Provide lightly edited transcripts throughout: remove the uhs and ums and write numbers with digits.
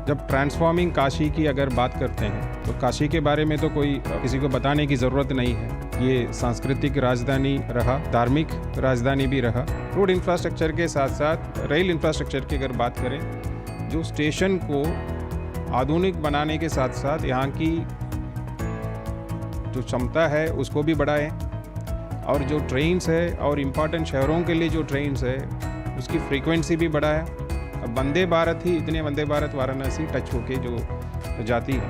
जब ट्रांसफॉर्मिंग काशी की अगर बात करते हैं तो काशी के बारे में तो कोई किसी को बताने की ज़रूरत नहीं है। ये सांस्कृतिक राजधानी रहा, धार्मिक राजधानी भी रहा। रोड इंफ्रास्ट्रक्चर के साथ साथ रेल इंफ्रास्ट्रक्चर की अगर बात करें, जो स्टेशन को आधुनिक बनाने के साथ साथ यहाँ की जो क्षमता है उसको भी बढ़ाएं, और जो ट्रेन्स है और इम्पॉर्टेंट शहरों के लिए जो ट्रेन्स है उसकी फ्रीक्वेंसी भी बढ़ाएं। अब वंदे भारत ही इतने वंदे भारत वाराणसी टच होके जो जाती है,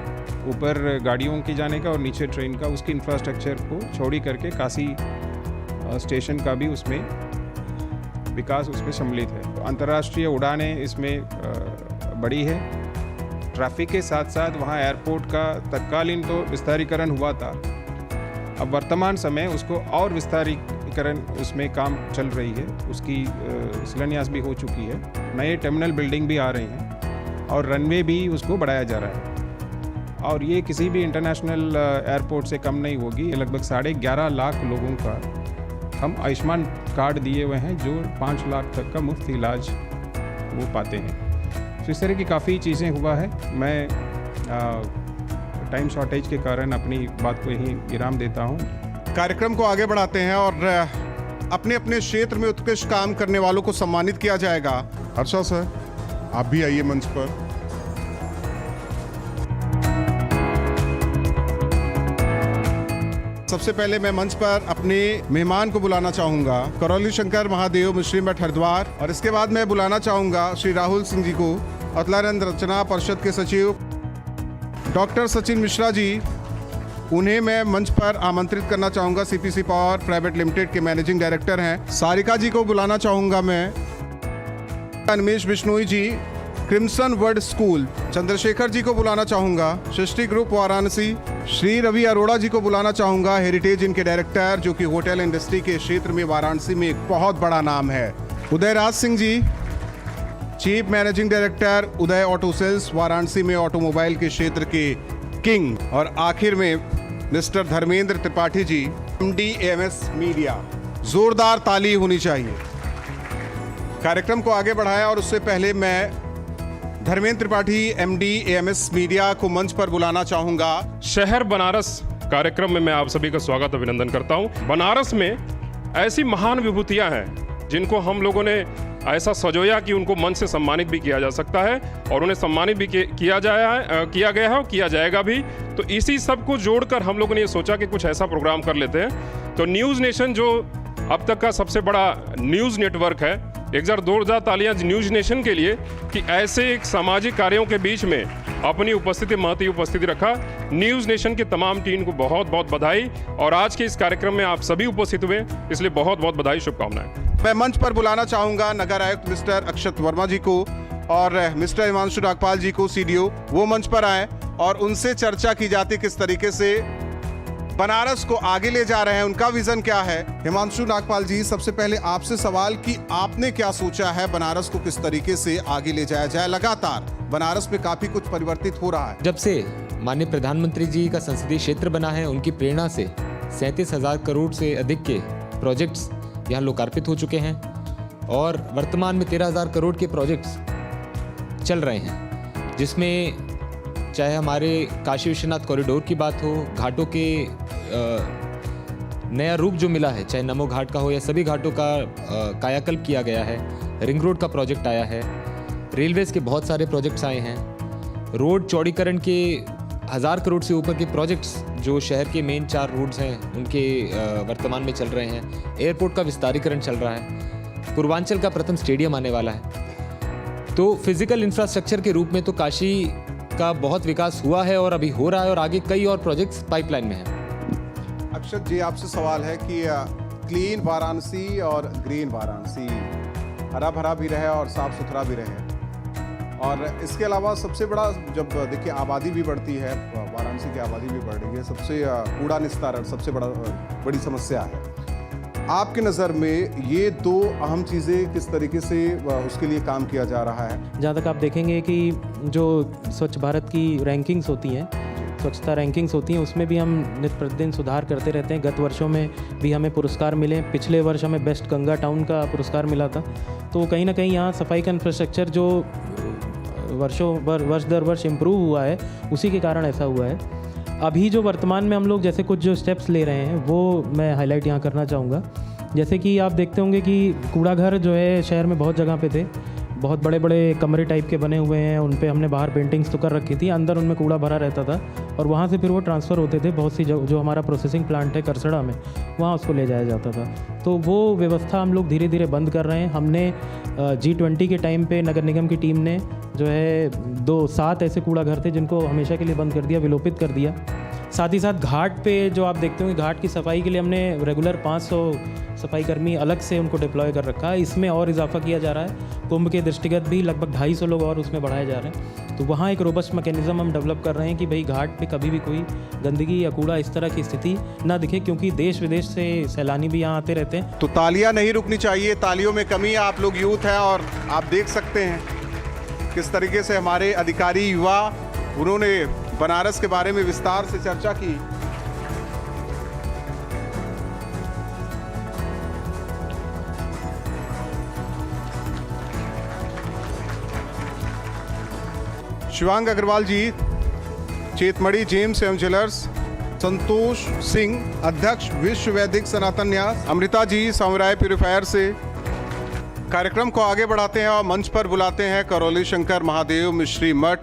ऊपर गाड़ियों की जाने का और नीचे ट्रेन का, उसकी इंफ्रास्ट्रक्चर को छोड़ी करके काशी स्टेशन का भी उसमें विकास उसमें सम्मिलित है। तो अंतर्राष्ट्रीय उड़ानें इसमें बड़ी है। ट्रैफिक के साथ साथ वहाँ एयरपोर्ट का तत्कालीन तो विस्तारीकरण हुआ था, अब वर्तमान समय उसको और विस्तारीकरण उसमें काम चल रही है, उसकी शिलान्यास भी हो चुकी है, नए टर्मिनल बिल्डिंग भी आ रही हैं और रनवे भी उसको बढ़ाया जा रहा है। और ये किसी भी इंटरनेशनल एयरपोर्ट से कम नहीं होगी। ये लगभग 11.5 लाख लोगों का हम आयुष्मान कार्ड दिए हुए हैं, जो 5 लाख तक का मुफ्त इलाज वो पाते हैं। तो इस तरह की काफ़ी चीज़ें हुआ है। मैं टाइम शॉर्टेज के कारण अपनी बात को यहीं विराम देता हूँ। कार्यक्रम को आगे बढ़ाते हैं और अपने अपने क्षेत्र में उत्कृष्ट काम करने वालों को सम्मानित किया जाएगा। हर्षा सर, आप भी आइए मंच पर। सबसे पहले मैं मंच पर अपने मेहमान को बुलाना चाहूंगा, करौली शंकर महादेव मुस्लिम मठ हरिद्वार, और इसके बाद मैं बुलाना चाहूंगा श्री राहुल सिंह जी को, अतलानंद रचना परिषद के सचिव डॉक्टर सचिन मिश्रा जी। उन्हें मैं मंच पर आमंत्रित करना चाहूंगा। सीपीसी पावर प्राइवेट लिमिटेड के मैनेजिंग डायरेक्टर हैं। सारिका जी को बुलाना चाहूंगा मैं। अनिमेश बिश्नोई जी, crimson word school. Chandrashekhar ji को बुलाना चाहूंगा, सृष्टि ग्रुप वाराणसी। श्री रवि अरोड़ा जी को बुलाना चाहूंगा, हेरिटेज इनके डायरेक्टर, जो कि होटल इंडस्ट्री के क्षेत्र में वाराणसी में एक बहुत बड़ा नाम है। Udayraj Singh ji, chief managing director, उदय ऑटो सेल्स, वाराणसी में ऑटोमोबाइल के क्षेत्र के किंग। और आखिर में mister Dharmendra Tripathi ji, MD AMS media. जोरदार ताली होनी चाहिए। कार्यक्रम को आगे बढ़ाया और उससे पहले मैं Dharmendra Tripathi MD AMS media को मंच पर बुलाना चाहूंगा। शहर बनारस कार्यक्रम में मैं आप सभी का स्वागत अभिनंदन करता हूं। बनारस में ऐसी महान विभूतियां हैं जिनको हम लोगों ने ऐसा सजोया कि उनको मंच से सम्मानित भी किया जा सकता है, और उन्हें सम्मानित भी किया गया है और किया जाएगा भी। तो इसी सब को जोड़कर हम लोगों ने ये सोचा कि कुछ ऐसा प्रोग्राम कर लेते हैं। तो न्यूज़ नेशन जो अब तक का सबसे बड़ा न्यूज़ नेटवर्क है, एक जोरदार तालियां न्यूज़ नेशन के लिए कि ऐसे एक सामाजिक कार्यों के बीच में अपनी महती उपस्थिति रखा। न्यूज़ नेशन की तमाम टीम को बहुत बहुत बधाई, और आज के इस कार्यक्रम में आप सभी उपस्थित हुए, इसलिए बहुत बहुत बधाई, शुभकामनाएं। मैं मंच पर बुलाना चाहूंगा नगर आयुक्त मिस्टर अक्षत वर्मा जी को और मिस्टर हिमांशु नागपाल जी को, CDO, वो मंच पर आए और उनसे चर्चा की जाती किस तरीके से बनारस को आगे ले जा रहे हैं, उनका विजन क्या है। हिमांशु नागपाल जी, सबसे पहले आपसे सवाल कि आपने क्या सोचा है बनारस को किस तरीके से आगे ले जाया जाए। लगातार बनारस में काफी कुछ परिवर्तित हो रहा है। जब से माननीय प्रधानमंत्री जी का संसदीय क्षेत्र बना है, उनकी प्रेरणा से 37,000 करोड़ से अधिक के प्रोजेक्ट्स यहाँ लोकार्पित हो चुके हैं, और वर्तमान में 13,000 करोड़ के प्रोजेक्ट्स चल रहे हैं, जिसमें चाहे हमारे काशी विश्वनाथ कॉरिडोर की बात हो, घाटों के नया रूप जो मिला है, चाहे नमो घाट का हो या सभी घाटों का कायाकल्प किया गया है, रिंग रोड का प्रोजेक्ट आया है, रेलवेज के बहुत सारे प्रोजेक्ट्स आए हैं, रोड चौड़ीकरण के 1000 करोड़ से ऊपर के प्रोजेक्ट्स जो शहर के मेन 4 रोड्स हैं उनके वर्तमान में चल रहे हैं, एयरपोर्ट का विस्तारीकरण चल रहा है, पूर्वांचल का प्रथम स्टेडियम आने वाला है। तो फिजिकल इंफ्रास्ट्रक्चर के रूप में तो काशी का बहुत विकास हुआ है और अभी हो रहा है, और आगे कई और प्रोजेक्ट्स पाइपलाइन में हैं। अक्षत जी, आपसे सवाल है कि क्लीन वाराणसी और ग्रीन वाराणसी, हरा भरा भी रहे और साफ सुथरा भी रहे, और इसके अलावा सबसे बड़ा, जब देखिए आबादी भी बढ़ती है, वाराणसी की आबादी भी बढ़ रही है, सबसे कूड़ा निस्तारण सबसे बड़ी समस्या है। आपकी नज़र में ये 2 अहम चीज़ें किस तरीके से उसके लिए काम किया जा रहा है? जहाँ तक आप देखेंगे कि जो स्वच्छ भारत की रैंकिंग्स होती हैं, स्वच्छता रैंकिंग्स होती हैं, उसमें भी हम नित्य प्रतिदिन सुधार करते रहते हैं। गत वर्षों में भी हमें पुरस्कार मिले, पिछले वर्ष हमें बेस्ट गंगा टाउन का पुरस्कार मिला था। तो कहीं ना कहीं यहाँ सफाई का इंफ्रास्ट्रक्चर जो वर्ष दर वर्ष इम्प्रूव हुआ है, उसी के कारण ऐसा हुआ है। अभी जो वर्तमान में हम लोग जैसे कुछ जो स्टेप्स ले रहे हैं वो मैं हाईलाइट यहाँ करना चाहूँगा। जैसे कि आप देखते होंगे कि कूड़ा घर जो है शहर में बहुत जगह पे थे, बहुत बड़े बड़े कमरे टाइप के बने हुए हैं, उन पे हमने बाहर पेंटिंग्स तो कर रखी थी, अंदर उनमें कूड़ा भरा रहता था और वहाँ से फिर वो ट्रांसफ़र होते थे बहुत सी जो हमारा प्रोसेसिंग प्लांट है करसड़ा में, वहाँ उसको ले जाया जाता था। तो वो व्यवस्था हम लोग धीरे धीरे बंद कर रहे हैं। हमने G20 के टाइम पे नगर निगम की टीम ने जो है 7 ऐसे कूड़ा घर थे जिनको हमेशा के लिए बंद कर दिया, विलोपित कर दिया। साथ ही साथ घाट पे जो आप देखते होंगे, घाट की सफाई के लिए हमने रेगुलर 500 सफाई कर्मी अलग से उनको डिप्लॉय कर रखा है। इसमें और इजाफा किया जा रहा है, कुंभ के दृष्टिगत भी लगभग 250 लोग और उसमें बढ़ाए जा रहे हैं। तो वहाँ एक रोबस्ट मैकेनिज्म हम डेवलप कर रहे हैं कि भाई घाट पे कभी भी कोई गंदगी या कूड़ा इस तरह की स्थिति ना दिखे, क्योंकि देश विदेश से सैलानी भी यहाँ आते रहते हैं। तो तालियां नहीं रुकनी चाहिए, तालियों में कमी है। आप लोग यूथ हैं और आप देख सकते हैं किस तरीके से हमारे अधिकारी युवा उन्होंने बनारस के बारे में विस्तार से चर्चा की। शिवांग अग्रवाल जी, चेतमढ़ी जेम्स एवं ज्वेलर्स, संतोष सिंह अध्यक्ष विश्व वैदिक सनातन न्यास, अमृता जी समुराय प्यूरिफायर से कार्यक्रम को आगे बढ़ाते हैं और मंच पर बुलाते हैं करौली शंकर महादेव मिश्री मठ